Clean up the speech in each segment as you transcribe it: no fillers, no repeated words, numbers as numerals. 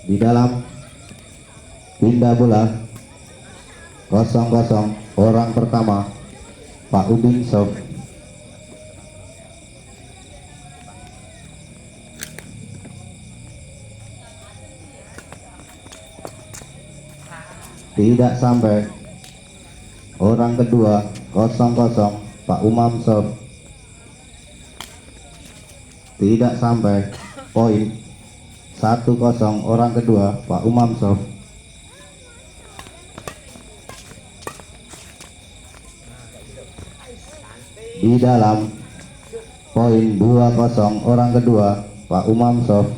di dalam, pindah bola 0-0, orang pertama Pak Udin serve. Tidak sampai, orang kedua 0-0, Pak Umam serve. Tidak sampai, poin 1-0, orang kedua Pak Umam serve. Di dalam, poin 2-0, orang kedua Pak Umam serve.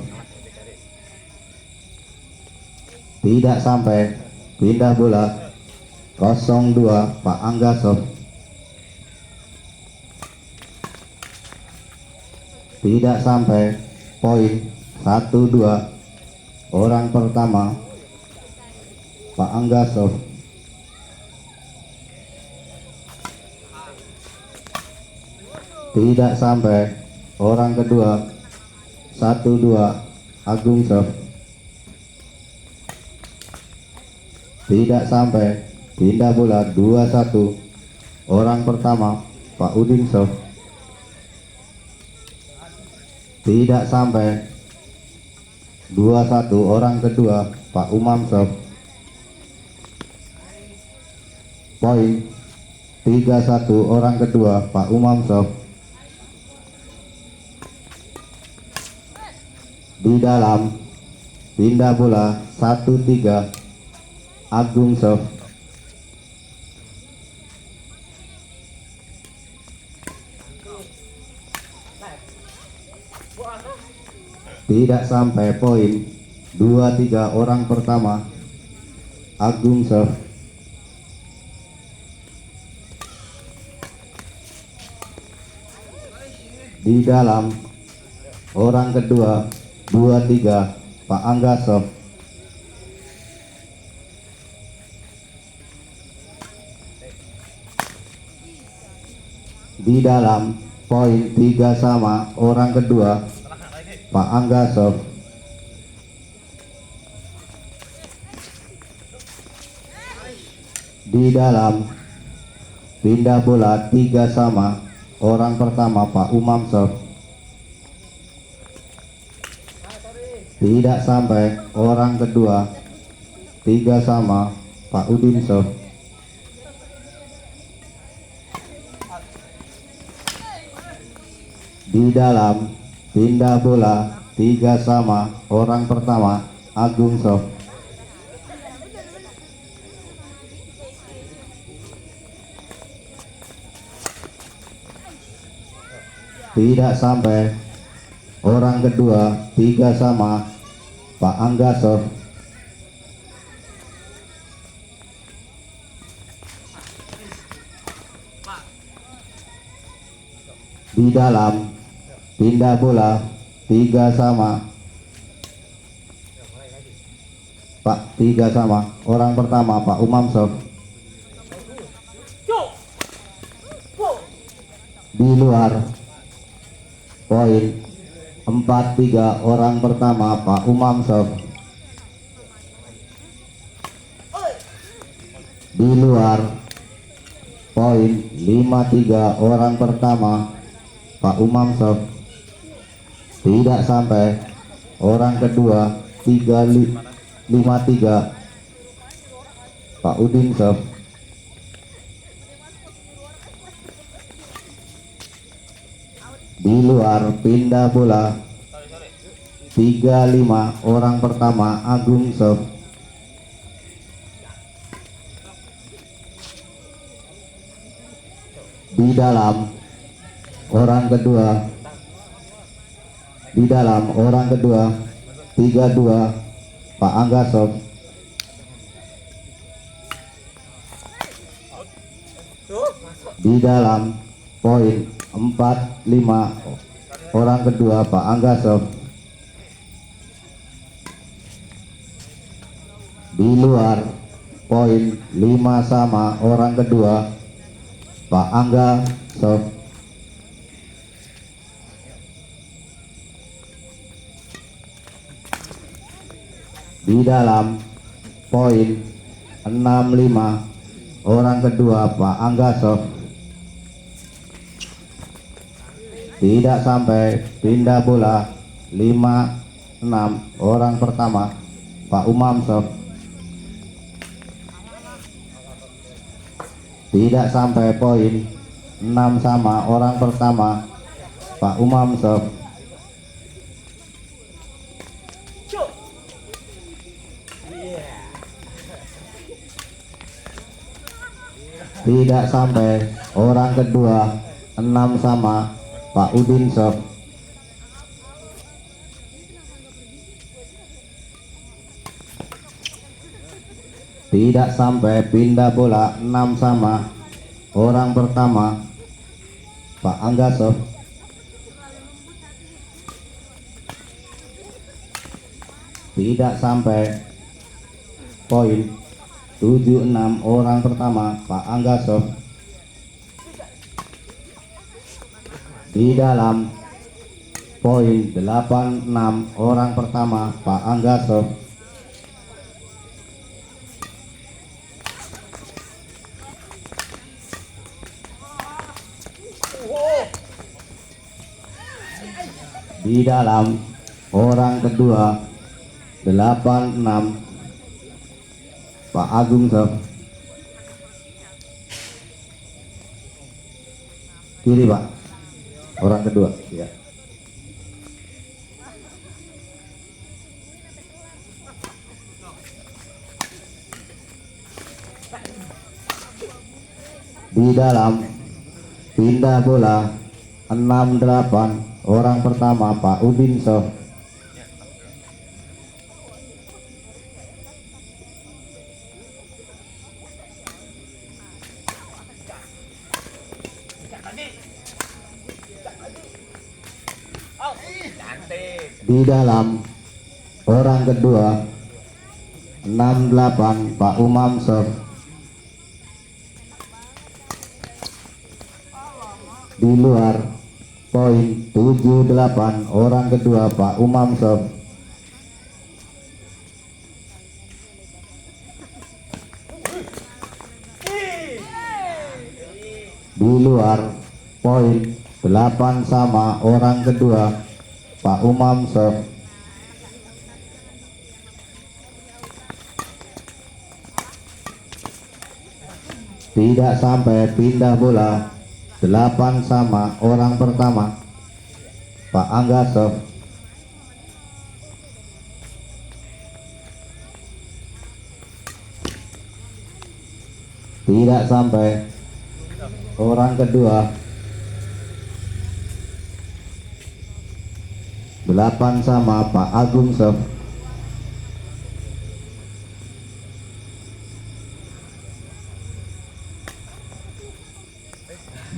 Tidak sampai, pindah bola 0-2, Pak Angga serve. Tidak sampai, poin 1-2, orang pertama Pak Angga serve. Tidak sampai, orang kedua 1-2, Agung serve. Tidak sampai, pindah bola 2-1, orang pertama Pak Udin serve. Tidak sampai, 2-1, orang kedua Pak Umam serve. Poin 3-1, orang kedua Pak Umam serve. Di dalam, pindah bola 1-3, Agung serve. Tidak sampai, poin 2-3, orang pertama Agung serve. Di dalam, orang kedua 2-3, Pak Angga serve. Di dalam, poin 3 sama, orang kedua Pak Angga serve. Di dalam, pindah bola 3 sama, orang pertama Pak Umam serve. Tidak sampai, orang kedua 3 sama, Pak Udin serve. Di dalam, pindah bola 3 sama, orang pertama Agung serve. Tidak sampai, orang kedua 3 sama, Pak Angga serve. Di dalam, pindah bola 3 sama, Pak 3 sama, orang pertama Pak Umam serve. Di luar, poin 4-3, orang pertama Pak Umam serve. Di luar, poin 5-3, orang pertama Pak Umam serve. Tidak sampai, orang kedua 5-3, Pak Udin serve. Di luar, pindah bola 3-5, orang pertama Agung serve. Di dalam, orang kedua 3-2, Pak Angga serve. Di dalam, poin 4-5, orang kedua Pak Angga serve. Di luar, poin 5 sama, orang kedua Pak Angga serve. di dalam, poin 65. Orang kedua Pak Angga Sof. Tidak sampai, pindah bola 5-6. Orang pertama Pak Umam Sof. Tidak sampai, poin 6 sama. Orang pertama Pak Umam Sof. Tidak sampai, orang kedua 6 sama. Pak Udin Sof. Tidak sampai, pindah bola 6 sama. Orang pertama Pak Angga Sof. Tidak sampai, poin 7-6. Orang pertama Pak Angga Sof. Di dalam, poin 8-6. Orang pertama Pak Angga Sof. Di dalam, orang kedua 8-6. Pak Agung Sof. Kiri Pak, orang kedua ya. Di dalam, pindah bola 6-8. Orang pertama Pak Udin Sof. Di dalam, orang kedua 6-8. Pak Umam Sof. Di luar, poin 7-8. Orang kedua Pak Umam Sof. Di luar, poin 8 sama. Orang kedua Pak Umam Sof. Tidak sampai, pindah bola 8 sama. Orang pertama Pak Angga Sof. Tidak sampai, orang kedua 8 sama. Pak Agung Sof.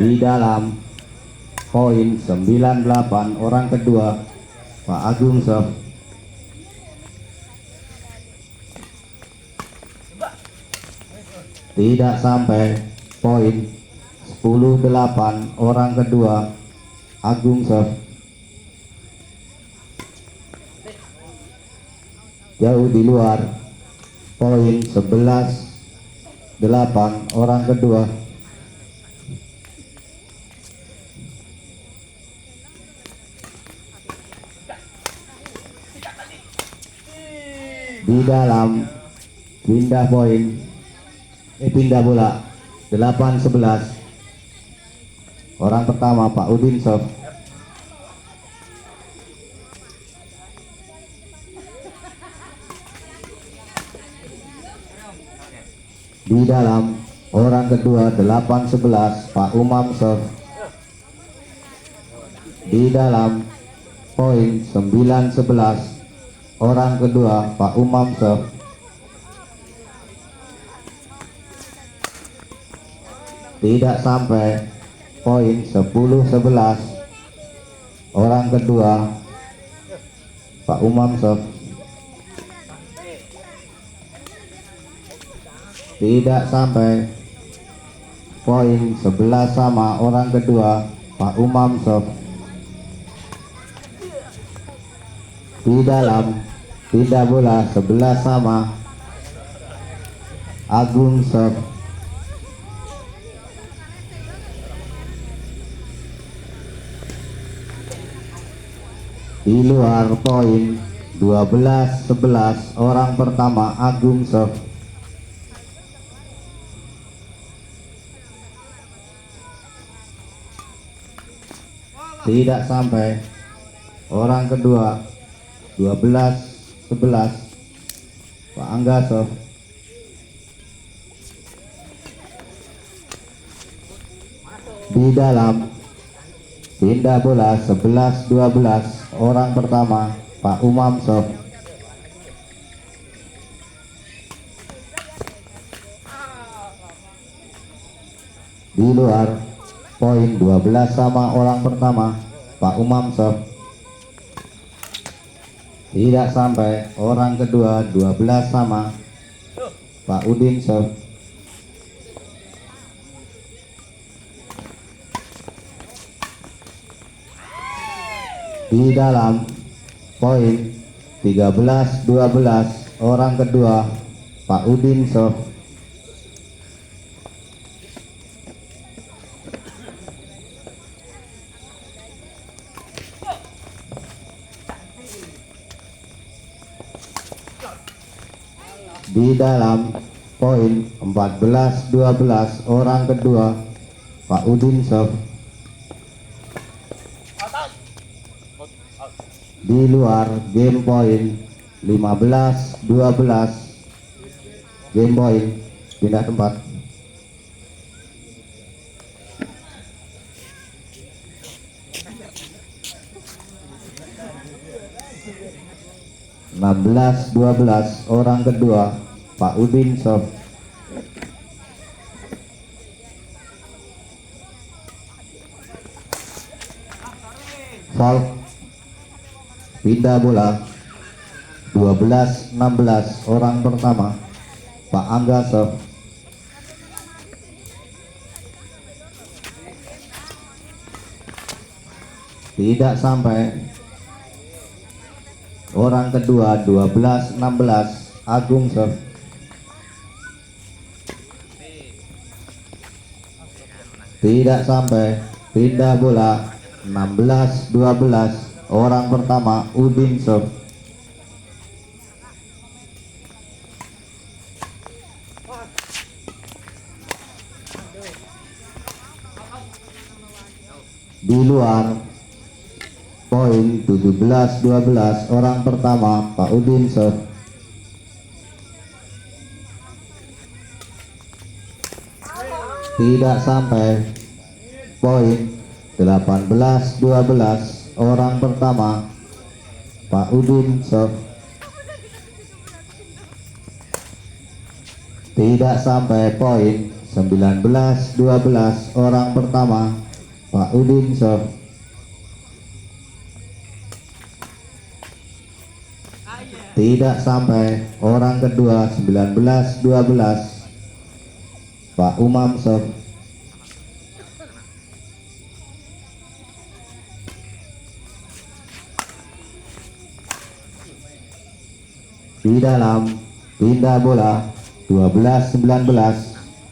Di dalam, poin 9-8. Orang kedua Pak Agung Sof. Tidak sampai, poin 10-8. Orang kedua Agung Sof. Jauh di luar, poin 11-8. Orang kedua di dalam, pindah poin, pindah bola 8-11. Orang pertama Pak Udin Sof. Di dalam, orang kedua 8-11. Pak Umam Sof. Di dalam, poin 9-11. Orang kedua Pak Umam Sof. Tidak sampai, poin 10-11. Orang kedua Pak Umam Sof. Tidak sampai, poin 11 sama. Orang kedua Pak Umam Sof. Di dalam, pindah bola 11 sama, Agung serve. Di luar poin 12-11, orang pertama Agung serve. Tidak sampai, orang kedua 12-11, Pak Angga serve. Di dalam, pindah bola 11-12, orang pertama Pak Umam serve. Di luar poin 12 sama, orang pertama Pak Umam serve. Tidak sampai, orang kedua 12 sama, Pak Udin serve. Di dalam poin 13-12, orang kedua Pak Udin serve. Di dalam poin 14-12, orang kedua Pak Udin serve. Di luar game point 15-12, game point, pindah tempat. (16-12), orang kedua Pak Udin serve. Foul, pindah bola 12-16, orang pertama Pak Angga serve. Tidak sampai, orang kedua 12-16, Agung serve. Tidak sampai, pindah bola 16-12, orang pertama Udin serve. Di luar poin 17-12, orang pertama Pak Udin serve. Tidak sampai, poin 18-12, orang pertama Pak Udin serve. Tidak sampai, poin 19-12, orang pertama Pak Udin serve. Tidak sampai, orang kedua 19-12, Pak Umam serve. Di dalam, pindah bola 12-19,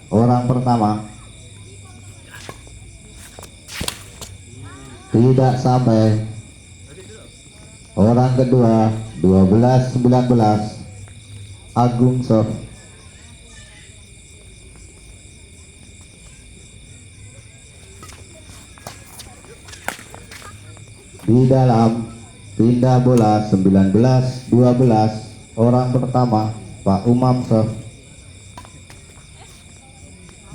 orang pertama. Tidak sampai, orang kedua 12-19, Agung serve. Di dalam, pindah bola 19-12, orang pertama Pak Umam serve.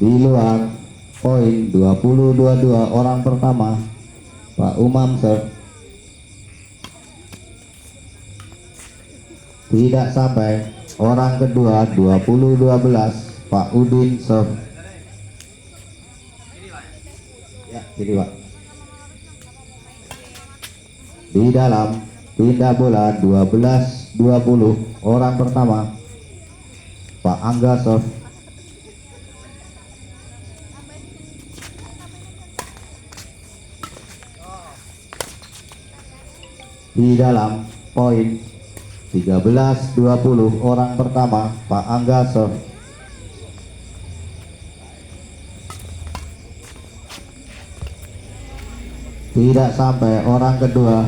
Di luar poin 20-22, orang pertama Pak Umam serve. Tidak sampai, orang kedua 20-12, Pak Udin serve. Ya, kiri Pak. Di dalam, pindah bola 12-20, orang pertama Pak Angga serve. Di dalam, poin 13-20 orang pertama Pak Angga serve. Tidak sampai orang kedua.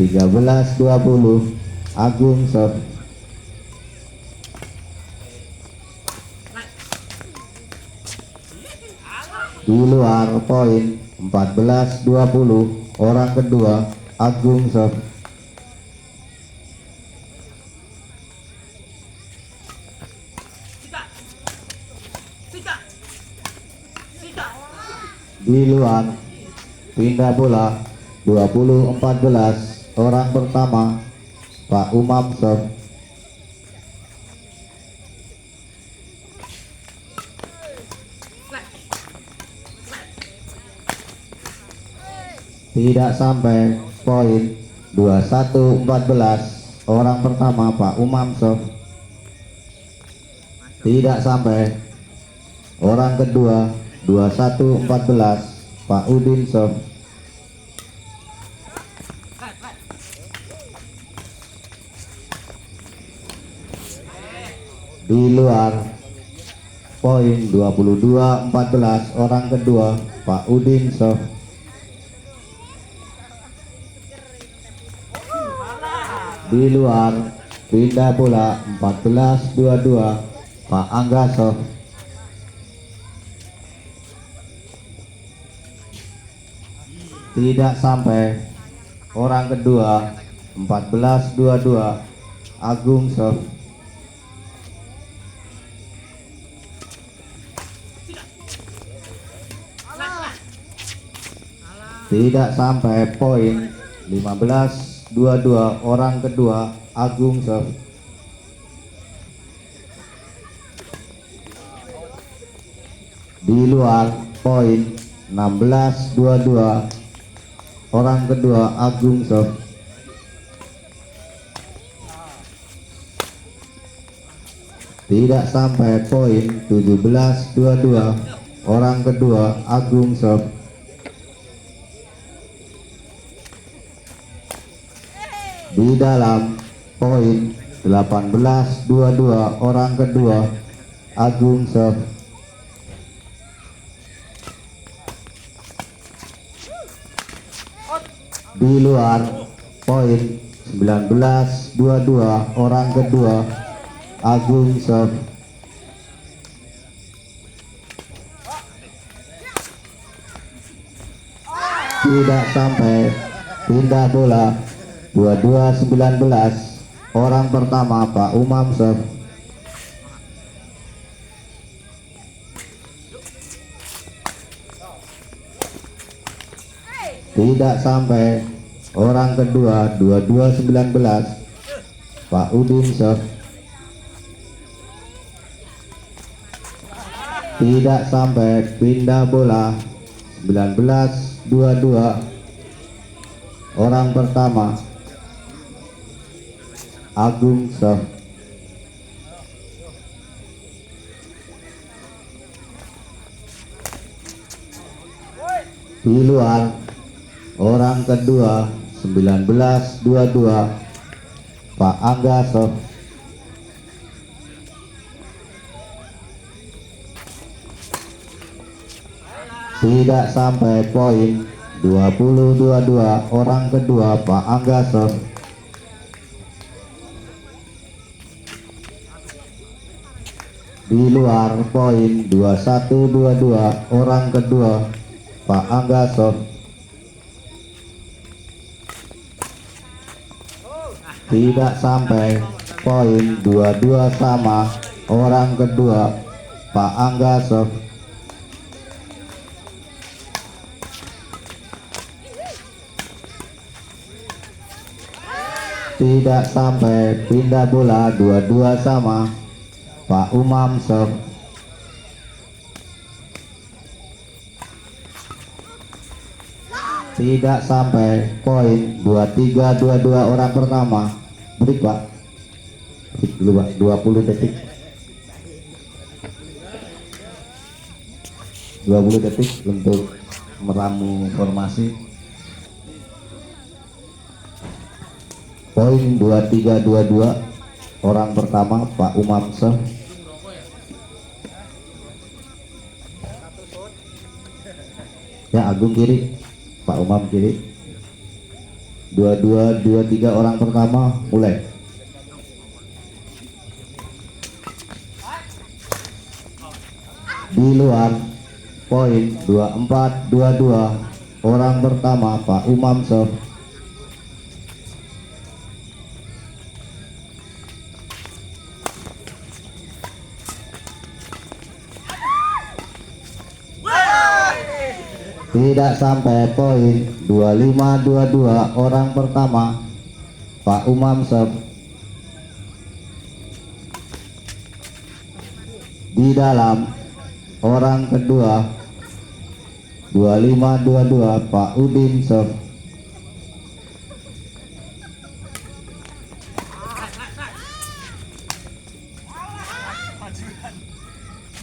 13-20 Agung serve. Di luar poin. 14-20 orang kedua Agung serve. Di luar, pindah bola. 20-14 orang pertama Pak Umam serve. Tidak sampai poin. 21-14 orang pertama Pak Umam serve. Tidak sampai orang kedua. 21-14 Pak Udin serve. Di luar poin. 22-14 orang kedua Pak Udin serve. Di luar, pindah bola. 14-22 Pak Angga serve. Tidak sampai orang kedua. 14-22 Agung serve. Tidak sampai poin. 15-22 orang kedua Agung serve. Di luar poin. 16-22 orang kedua Agung serve. Tidak sampai poin. 17-22 orang kedua Agung serve. Di dalam poin. 18-22 orang kedua Agung serve. Di luar poin. 19-22 orang kedua Agung serve. Tidak sampai. Pindah bola. 22-19 orang pertama Pak Umam serve. Tidak sampai orang kedua. 22-19 Pak Udin serve. Tidak sampai. Pindah bola. 19-22 orang pertama Agung serve. Di luar orang kedua. 19-22 Pak Angga serve. Tidak sampai poin. 20-22 orang kedua Pak Angga serve. Di luar poin. 21-22 orang kedua Pak Angga serve. Tidak sampai poin. 22 sama orang kedua Pak Angga serve. Tidak sampai. Pindah bola. 22 sama Pak Umam serve. Tidak sampai poin. 23-22 orang pertama. Break Pak. Break dulu Pak. 20 detik. 20 detik untuk meramu formasi. Poin 23-22. Orang pertama Pak Umam Syekh. Ya, Agung kiri, Pak Umam kiri. 22-23 orang pertama mulai. Di luar, poin 24-22 orang pertama Pak Umam Syekh. Tidak sampai poin. 25-22 orang pertama Pak Umam Syekh. Di dalam, orang kedua 25-22 Pak Udin Syekh.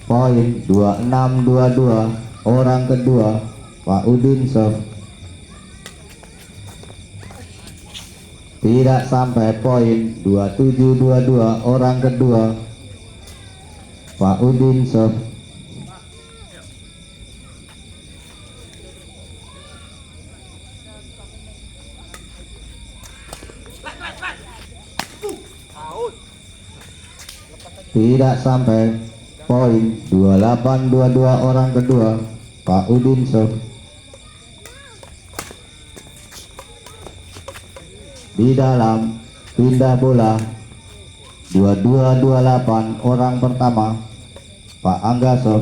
Poin 26-22 orang kedua Pak Udin Syekh. Tidak sampai poin. 27-22 orang kedua Pak Udin Syekh. Tidak sampai poin. 28-22 orang kedua Pak Udin Syekh. Di dalam, pindah bola 22-28 orang pertama Pak Angga Syekh.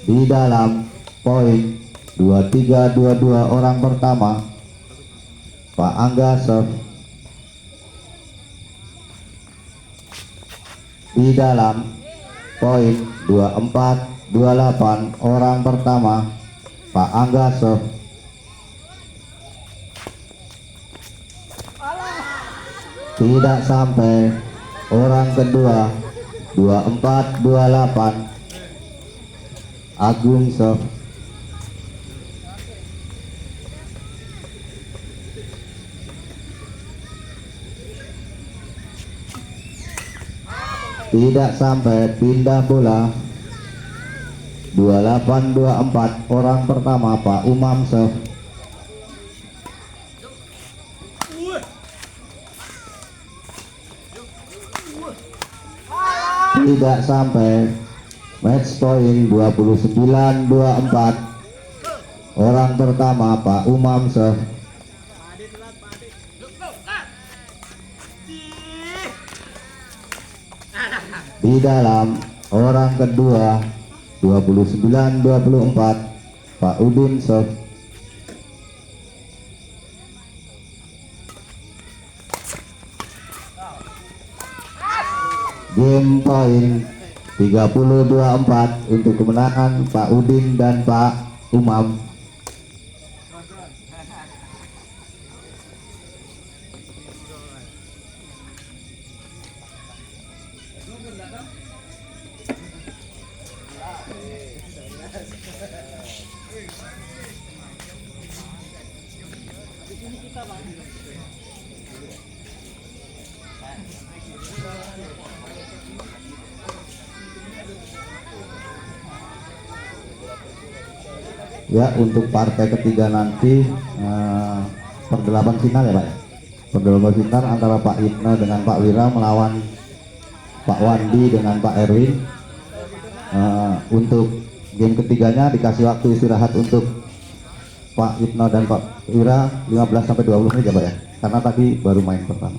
Di dalam, poin 23-22 orang pertama Pak Angga Syekh. Di dalam, poin 24-28 orang pertama Pak Angga Syekh. Tidak sampai orang kedua. 24-28 Agung Syekh. Tidak sampai, pindah bola 28-24 orang pertama Pak Umam Syekh. Tidak sampai, match point 29-24 orang pertama Pak Umam Syekh. Di dalam, orang kedua 29-24 Pak Udin Syekh. Game point 30-24 untuk kemenangan Pak Udin dan Pak Umam. Ya, untuk partai ketiga nanti perdelapan final ya Pak ya. Perdelapan final antara Pak Ibnu dengan Pak Wira melawan Pak Wandi dengan Pak Erwin. Untuk game ketiganya dikasih waktu istirahat untuk Pak Ibnu dan Pak Wira 15-20 menit ya Pak ya, karena tadi baru main pertama.